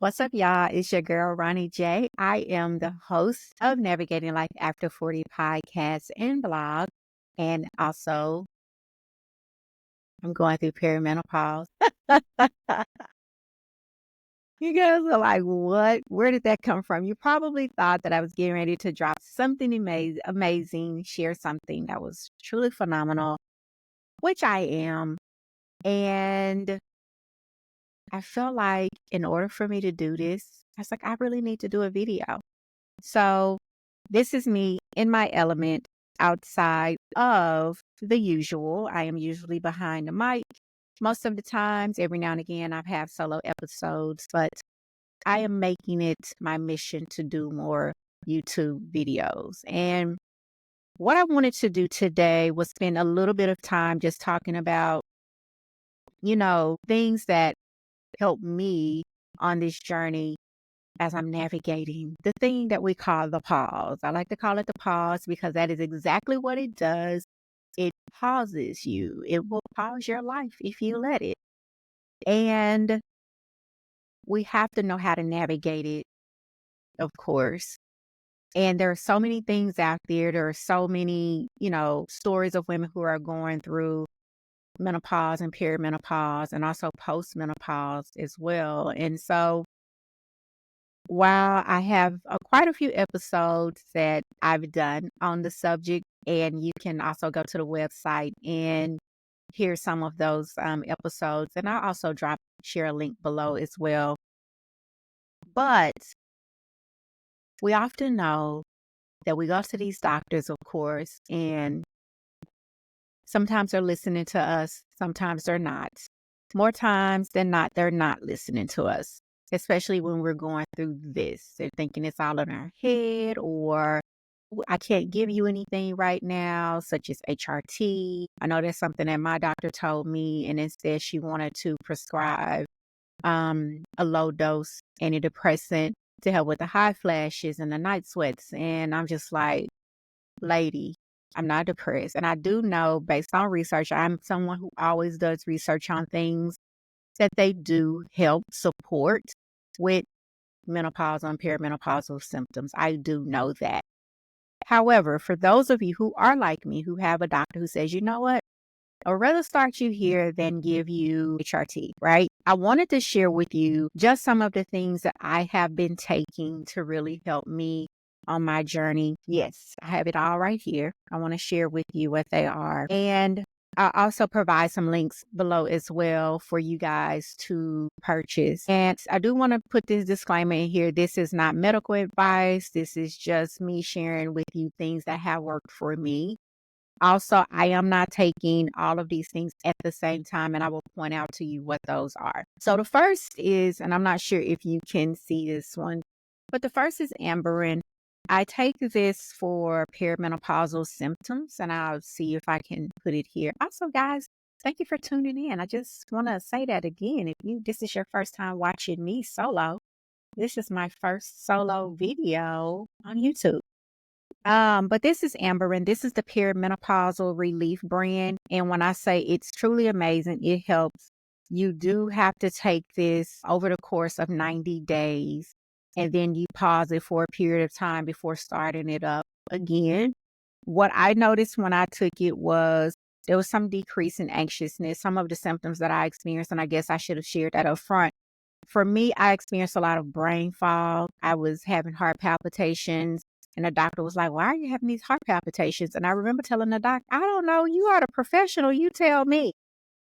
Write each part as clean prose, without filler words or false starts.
What's up, y'all? It's your girl, Ronnie J. I am the host of Navigating Life After 40 podcast and blog. And also, I'm going through perimenopause. You guys are like, what? Where did that come from? You probably thought that I was getting ready to drop something amazing, share something that was truly phenomenal, which I am. And I felt like in order for me to do this, I was like, I really need to do a video. So this is me in my element outside of the usual. I am usually behind the mic most of the times. Every now and again, I've had solo episodes, but I am making it my mission to do more YouTube videos. And what I wanted to do today was spend a little bit of time just talking about, things that help me on this journey as I'm navigating the thing that we call the pause. I like to call it the pause because that is exactly what it does. It pauses you. It will pause your life if you let it. And we have to know how to navigate it, of course. And there are so many things out there. There are so many, stories of women who are going through menopause and perimenopause and also postmenopause as well. And so while I have quite a few episodes that I've done on the subject, and you can also go to the website and hear some of those episodes. And I'll also share a link below as well. But we often know that we go to these doctors, of course, and sometimes they're listening to us, sometimes they're not. More times than not, they're not listening to us, especially when we're going through this. They're thinking it's all in our head, or I can't give you anything right now, such as HRT. I know that's something that my doctor told me, and instead she wanted to prescribe a low dose antidepressant to help with the high flashes and the night sweats. And I'm just like, lady, I'm not depressed. And I do know based on research, I'm someone who always does research on things that they do help support with menopause and perimenopausal symptoms. I do know that. However, for those of you who are like me, who have a doctor who says, you know what, I'd rather start you here than give you HRT, right? I wanted to share with you just some of the things that I have been taking to really help me on my journey. Yes, I have it all right here. I want to share with you what they are. And I'll also provide some links below as well for you guys to purchase. And I do want to put this disclaimer in here. This is not medical advice. This is just me sharing with you things that have worked for me. Also, I am not taking all of these things at the same time, and I will point out to you what those are. So the first is, and I'm not sure if you can see this one, but the first is Amberin. I take this for perimenopausal symptoms, and I'll see if I can put it here. Also, guys, thank you for tuning in. I just want to say that again. If this is your first time watching me solo, this is my first solo video on YouTube. But this is Amberin. This is the perimenopausal relief brand. And when I say it's truly amazing, it helps. You do have to take this over the course of 90 days. And then you pause it for a period of time before starting it up again. What I noticed when I took it was there was some decrease in anxiousness, some of the symptoms that I experienced. And I guess I should have shared that up front. For me, I experienced a lot of brain fog. I was having heart palpitations. And the doctor was like, why are you having these heart palpitations? And I remember telling the doctor, I don't know. You are the professional. You tell me.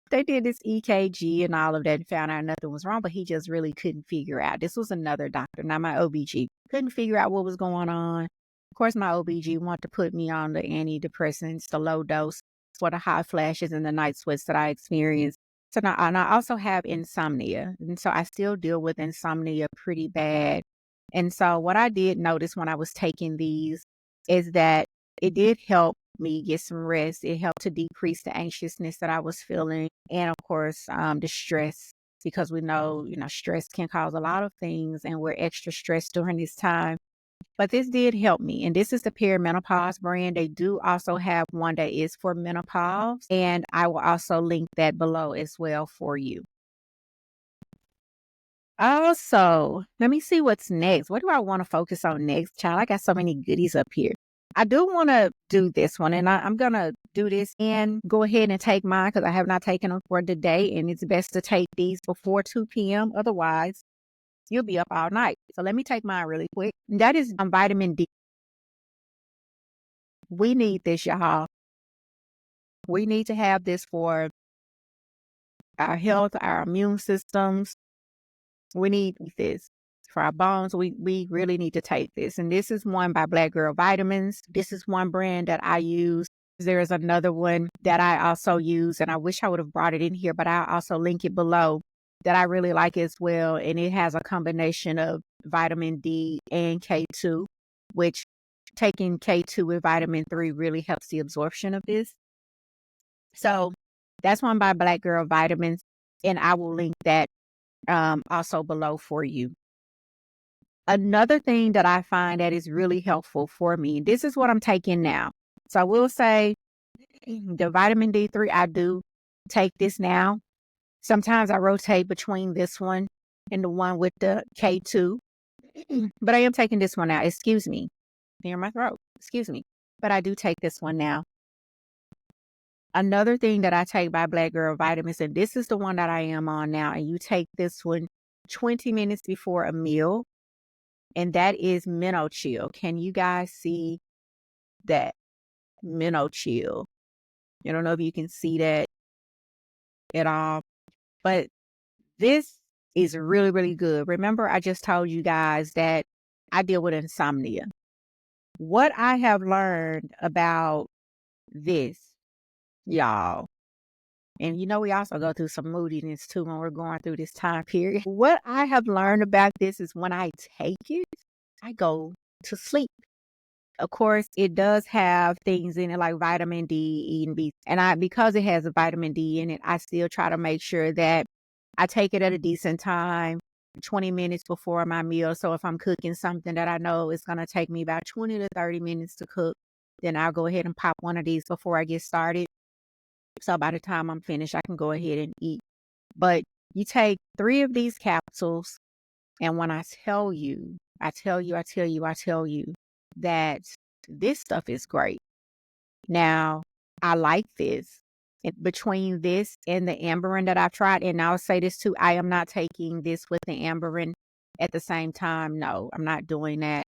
They did this EKG and all of that and found out nothing was wrong, but he just really couldn't figure out. This was another doctor, not my OBG. Couldn't figure out what was going on. Of course, my OBG wanted to put me on the antidepressants, the low dose for the hot flashes and the night sweats that I experienced. So now, and I also have insomnia. And so I still deal with insomnia pretty bad. And so what I did notice when I was taking these is that it did help me get some rest. It helped to decrease the anxiousness that I was feeling. And of course, the stress, because we know, stress can cause a lot of things and we're extra stressed during this time. But this did help me. And this is the perimenopause brand. They do also have one that is for menopause. And I will also link that below as well for you. Also, let me see what's next. What do I want to focus on next, child? I got so many goodies up here. I do want to do this one, and I'm going to do this and go ahead and take mine because I have not taken them for today, and it's best to take these before 2 p.m. Otherwise, you'll be up all night. So let me take mine really quick. That is vitamin D. We need this, y'all. We need to have this for our health, our immune systems. We need this for our bones. We really need to take this. And this is one by Black Girl Vitamins. This is one brand that I use. There's another one that I also use, and I wish I would have brought it in here, but I'll also link it below, that I really like as well. And it has a combination of vitamin D and K2, which taking K2 with vitamin 3 really helps the absorption of this. So that's one by Black Girl Vitamins, and I will link that also below for you. Another thing that I find that is really helpful for me, this is what I'm taking now. So I will say the vitamin D3, I do take this now. Sometimes I rotate between this one and the one with the K2, but I am taking this one now. Excuse me. Clear my throat. Excuse me. But I do take this one now. Another thing that I take by Black Girl Vitamins, and this is the one that I am on now, and you take this one 20 minutes before a meal, and that is MenoChill. Can you guys see that? MenoChill. I don't know if you can see that at all, but this is really, really good. Remember, I just told you guys that I deal with insomnia. What I have learned about this, y'all, and we also go through some moodiness too when we're going through this time period. What I have learned about this is when I take it, I go to sleep. Of course, it does have things in it like vitamin D, E, and B. And because it has a vitamin D in it, I still try to make sure that I take it at a decent time, 20 minutes before my meal. So if I'm cooking something that I know is going to take me about 20 to 30 minutes to cook, then I'll go ahead and pop one of these before I get started. So by the time I'm finished, I can go ahead and eat. But you take 3 of these capsules, and when I tell you that this stuff is great. Now, I like this. Between this and the Amberin that I've tried, and I'll say this too, I am not taking this with the Amberin at the same time. No, I'm not doing that.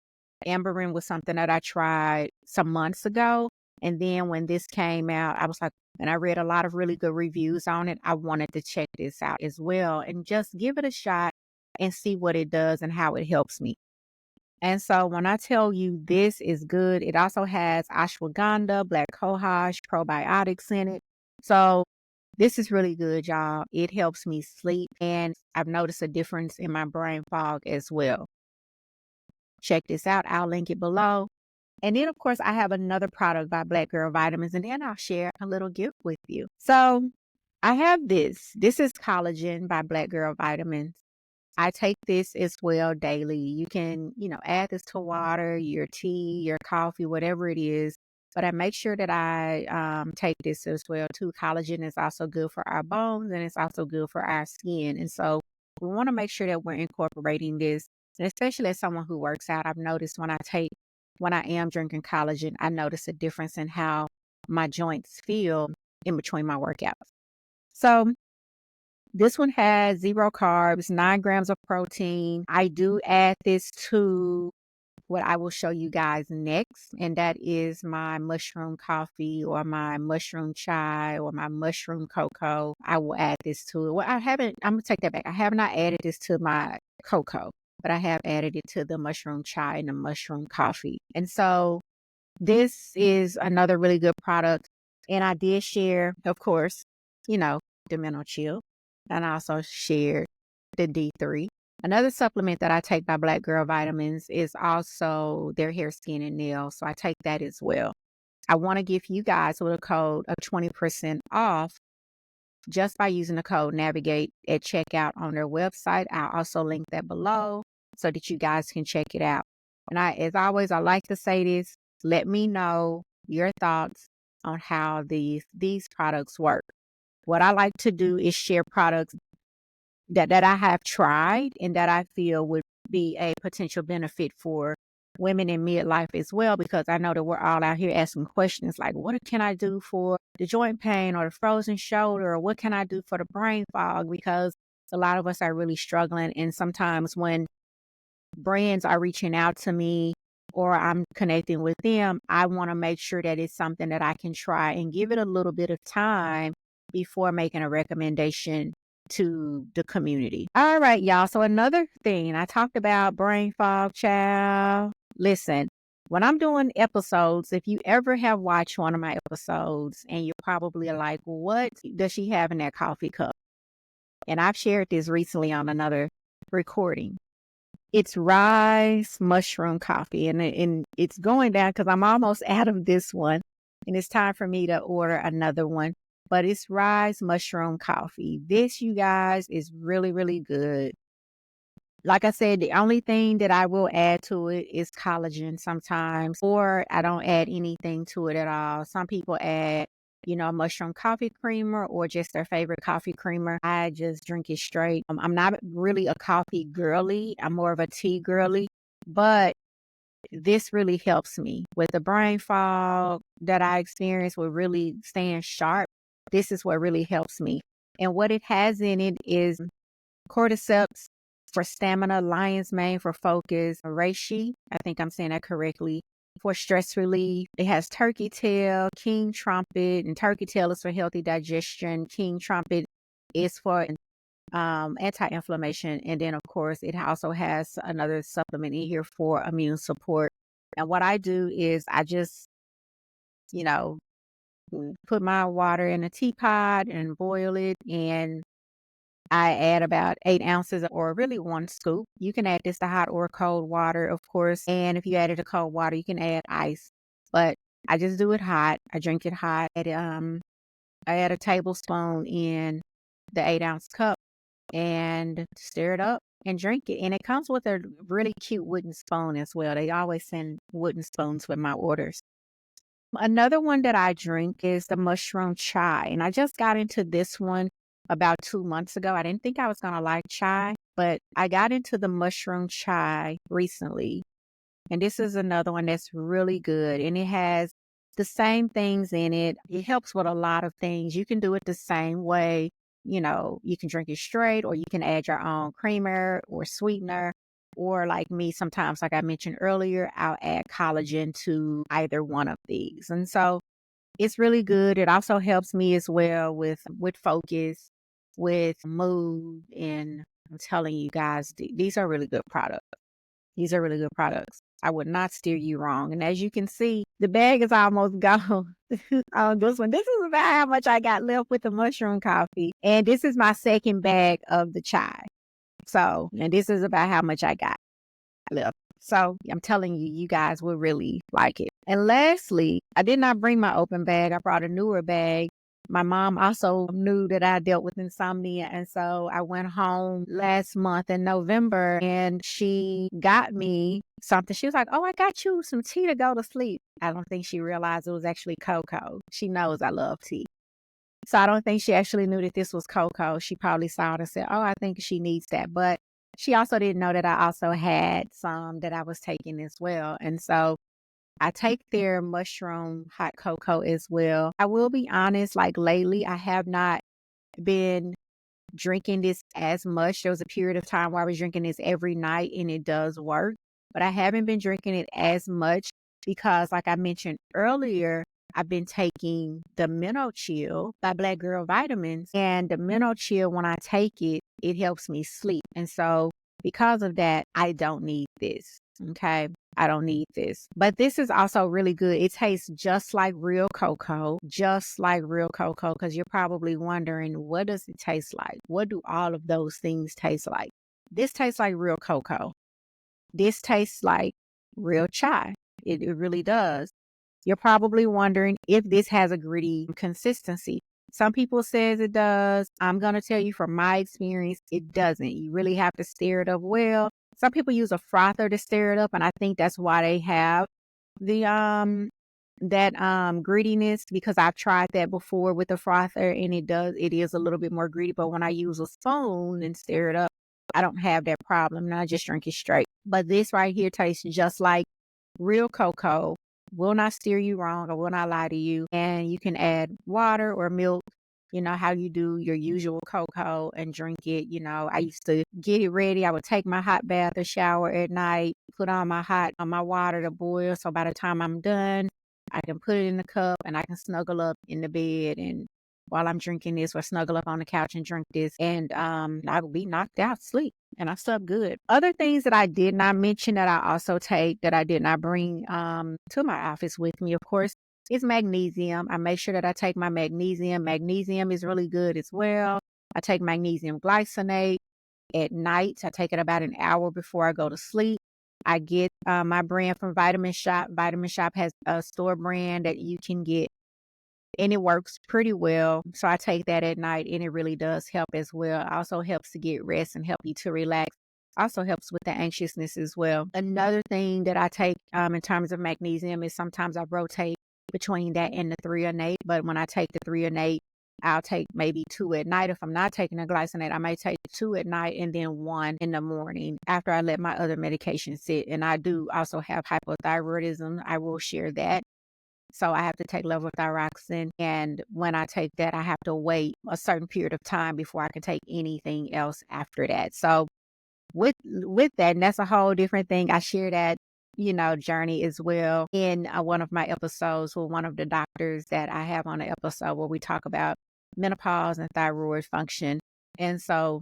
Amberin was something that I tried some months ago. And then when this came out, I was like, and I read a lot of really good reviews on it. I wanted to check this out as well and just give it a shot and see what it does and how it helps me. And so when I tell you this is good, it also has ashwagandha, black cohosh, probiotics in it. So this is really good, y'all. It helps me sleep, and I've noticed a difference in my brain fog as well. Check this out. I'll link it below. And then, of course, I have another product by Black Girl Vitamins, and then I'll share a little gift with you. So I have this. This is Collagen by Black Girl Vitamins. I take this as well daily. You can, add this to water, your tea, your coffee, whatever it is. But I make sure that I take this as well too. Collagen is also good for our bones, and it's also good for our skin. And so we want to make sure that we're incorporating this. And especially as someone who works out, I've noticed when I am drinking collagen, I notice a difference in how my joints feel in between my workouts. So this one has 0 carbs, 9 grams of protein. I do add this to what I will show you guys next, and that is my mushroom coffee or my mushroom chai or my mushroom cocoa. I will add this to it. Well, I'm going to take that back. I have not added this to my cocoa, but I have added it to the mushroom chai and the mushroom coffee. And so this is another really good product. And I did share, of course, the MenoChill. And I also shared the D3. Another supplement that I take by Black Girl Vitamins is also their hair, skin, and nails. So I take that as well. I want to give you guys a little code of 20% off just by using the code NAVIGATE at checkout on their website. I'll also link that below so that you guys can check it out. And as always, I like to say this, let me know your thoughts on how these products work. What I like to do is share products that I have tried and that I feel would be a potential benefit for women in midlife as well, because I know that we're all out here asking questions like, what can I do for the joint pain or the frozen shoulder? Or what can I do for the brain fog? Because a lot of us are really struggling. And sometimes when brands are reaching out to me or I'm connecting with them, I want to make sure that it's something that I can try and give it a little bit of time before making a recommendation to the community. All right, y'all. So another thing, I talked about brain fog, child. Listen, when I'm doing episodes, if you ever have watched one of my episodes and you're probably like, what does she have in that coffee cup? And I've shared this recently on another recording. It's Ryze Mushroom Coffee, and it's going down because I'm almost out of this one, and it's time for me to order another one. But it's Ryze Mushroom Coffee. This, you guys, is really, really good. Like I said, the only thing that I will add to it is collagen sometimes, or I don't add anything to it at all. Some people add, mushroom coffee creamer or just their favorite coffee creamer. I just drink it straight. I'm not really a coffee girly. I'm more of a tea girly, but this really helps me with the brain fog that I experience with really staying sharp. This is what really helps me. And what it has in it is cordyceps for stamina, lion's mane for focus, reishi, I think I'm saying that correctly, for stress relief. It has turkey tail, king trumpet, and turkey tail is for healthy digestion. King trumpet is for anti-inflammation. And then, of course, it also has another supplement in here for immune support. And what I do is I just, put my water in a teapot and boil it, and I add about 8 ounces or really 1 scoop. You can add this to hot or cold water, of course. And if you add it to cold water, you can add ice. But I just do it hot. I drink it hot. I add a tablespoon in the 8 ounce cup and stir it up and drink it. And it comes with a really cute wooden spoon as well. They always send wooden spoons with my orders. Another one that I drink is the mushroom chai. And I just got into this one about 2 months ago. I didn't think I was going to like chai, but I got into the mushroom chai recently. And this is another one that's really good. And it has the same things in it. It helps with a lot of things. You can do it the same way. You can drink it straight, or you can add your own creamer or sweetener. Or like me, sometimes, like I mentioned earlier, I'll add collagen to either one of these. And so it's really good. It also helps me as well with focus, with mood. And I'm telling you guys, these are really good products. These are really good products. I would not steer you wrong. And as you can see, the bag is almost gone on this one. This is about how much I got left with the mushroom coffee. And this is my second bag of the chai. So, and this is about how much I got left. So I'm telling you, you guys will really like it. And lastly, I did not bring my open bag. I brought a newer bag. My mom also knew that I dealt with insomnia. And so I went home last month in November and she got me something. She was like, oh, I got you some tea to go to sleep. I don't think she realized it was actually cocoa. She knows I love tea. So I don't think she actually knew that this was cocoa. She probably saw it and said, oh, I think she needs that. But she also didn't know that I also had some that I was taking as well. And so I take their mushroom hot cocoa as well. I will be honest, like lately, I have not been drinking this as much. There was a period of time where I was drinking this every night and it does work. But I haven't been drinking it as much because, like I mentioned earlier, I've been taking the MenoChill by Black Girl Vitamins. And the MenoChill, when I take it, it helps me sleep. And so because of that, I don't need this. Okay. I don't need this. But this is also really good. It tastes just like real cocoa, because you're probably wondering, what does it taste like? What do all of those things taste like? This tastes like real cocoa. This tastes like real chai. It really does. You're probably wondering if this has a gritty consistency. Some people says it does. I'm going to tell you from my experience, it doesn't. You really have to stir it up well. Some people use a frother to stir it up, and I think that's why they have the that grittiness, because I've tried that before with the frother, and it is a little bit more gritty. But when I use a spoon and stir it up, I don't have that problem, and I just drink it straight. But this right here tastes just like real cocoa. Will not steer you wrong. I will not lie to you. And you can add water or milk, how you do your usual cocoa, and drink it. I used to get it ready. I would take my hot bath or shower at night, put on my water to boil. So by the time I'm done, I can put it in the cup and I can snuggle up in the bed, and while I'm drinking this, or snuggle up on the couch and drink this, and I will be knocked out sleep, and I slept good. Other things that I did not mention that I also take, that I did not bring to my office with me, of course, is magnesium. I make sure that I take my magnesium. Magnesium is really good as well. I take magnesium glycinate at night. I take it about an hour before I go to sleep. I get my brand from Vitamin Shop. Vitamin Shop has a store brand that you can get, and it works pretty well. So I take that at night, and it really does help as well. Also helps to get rest and help you to relax. Also helps with the anxiousness as well. Another thing that I take in terms of magnesium is sometimes I rotate between that and the threonate. But when I take the threonate, I'll take maybe 2 at night. If I'm not taking a glycinate, I may take 2 at night and then 1 in the morning after I let my other medication sit. And I do also have hypothyroidism. I will share that. So I have to take levothyroxine. And when I take that, I have to wait a certain period of time before I can take anything else after that. So with that, and that's a whole different thing. I share that, journey as well in one of my episodes with one of the doctors that I have on the episode, where we talk about menopause and thyroid function. And so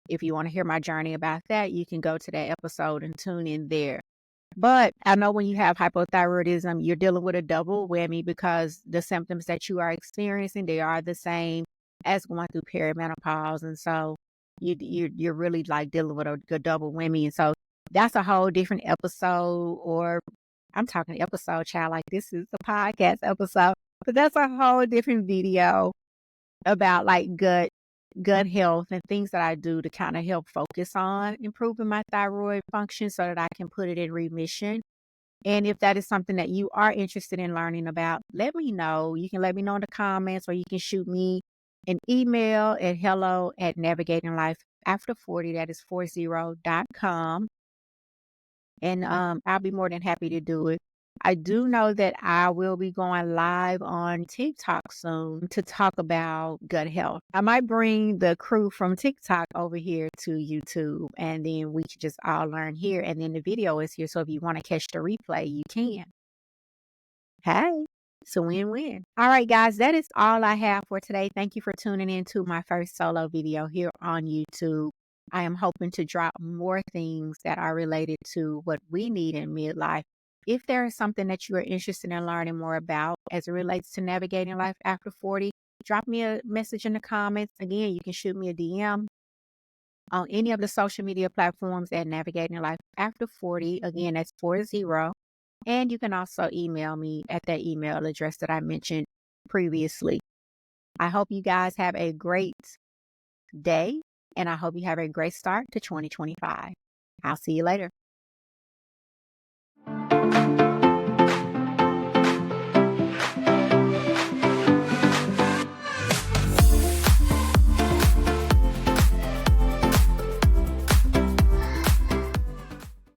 if you want to hear my journey about that, you can go to that episode and tune in there. But I know when you have hypothyroidism, you're dealing with a double whammy, because the symptoms that you are experiencing, they are the same as going through perimenopause. And so you're really like dealing with a double whammy. And so that's a whole different episode, or I'm talking episode, child, like this is a podcast episode, but that's a whole different video about like gut health and things that I do to kind of help focus on improving my thyroid function so that I can put it in remission. And if that is something that you are interested in learning about, let me know. You can let me know in the comments, or you can shoot me an email at hello@navigatinglifeafter40, that is 40.com. And I'll be more than happy to do it. I do know that I will be going live on TikTok soon to talk about gut health. I might bring the crew from TikTok over here to YouTube, and then we can just all learn here. And then the video is here. So if you want to catch the replay, you can. Hey, it's a win-win. All right, guys, that is all I have for today. Thank you for tuning in to my first solo video here on YouTube. I am hoping to drop more things that are related to what we need in midlife. If there is something that you are interested in learning more about as it relates to navigating life after 40, drop me a message in the comments. Again, you can shoot me a DM on any of the social media platforms at Navigating Life After 40. Again, that's 40. And you can also email me at that email address that I mentioned previously. I hope you guys have a great day, and I hope you have a great start to 2025. I'll see you later.